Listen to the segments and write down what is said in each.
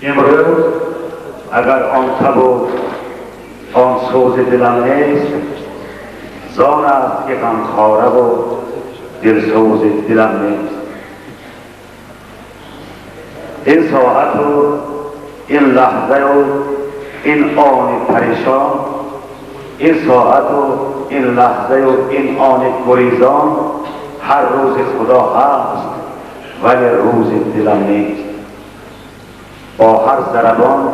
امروز اگر آن تب و آن سوز دلم نیست، زان است که غمخواره و دلسوز دلم نیست. این ساعت و این لحظه و این آن پریشان، این ساعت و این لحظه و این آن گریزان، هر روز خدا هست ولی روز دلم نیست. با هر ضربان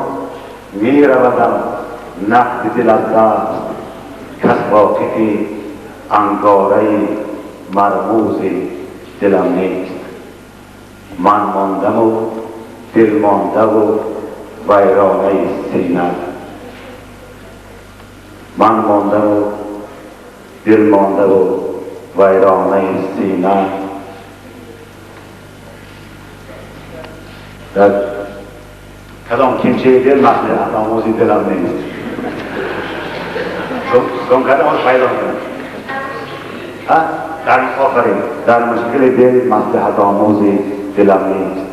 می رودم نقد دل از دست، کس واقف انگاره مرموز دلم نیست. من ماندم و دل مانده و ویرانه سینه، من ماندم و دل مانده و ویرانه سینه. در کدام کمچه دل مصلحت آموزی دلم نیست. گم کردم آن پیدا کنم در آخرین در مشکل دل مصلحت آموزی دلم نیست.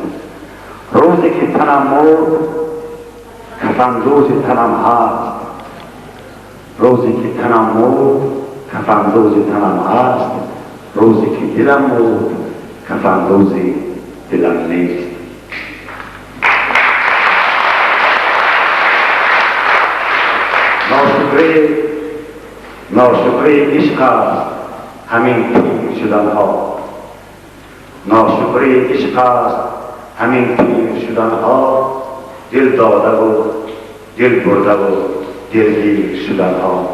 روزی که تنم مرد کفندوز تنم هست، روزی که تنم مرد کفندوز تنم هست، روزی که دلم مرد کفندوز دلم نیست. ناشکری عشق است همین پیر شدن ها، ناشکری عشق است همین پیر شدن ها، دل داده و دل برده و دلگیر شدن ها.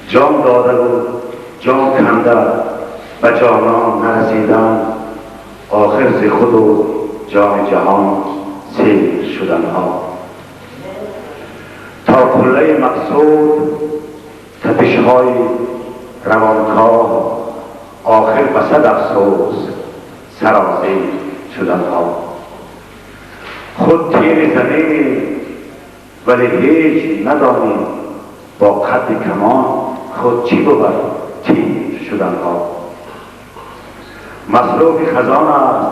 جان داده و جان کنده به جانان نرسیدن، آخر ز خود و جان جهان سیر شدن ها. تا کله مقصود تپش‌های روانکاه، آخر به صد افسوس سرازیر شدن ها. خود تیر زمین ولی هیچ ندانیم، با قد کمان خود چی بود تیر شدن ها. مصروف خزان است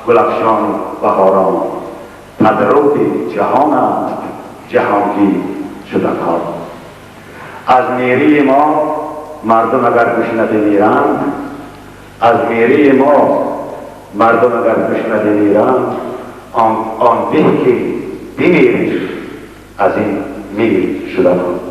گلفشان بهاران، تدرود جهان است جهانگیر شدن ها. از میری ما مردم اگر گشنده میرند، از میری ما مردم اگر گشنده میرند، آن به که بمیریم از این میر شدن ها.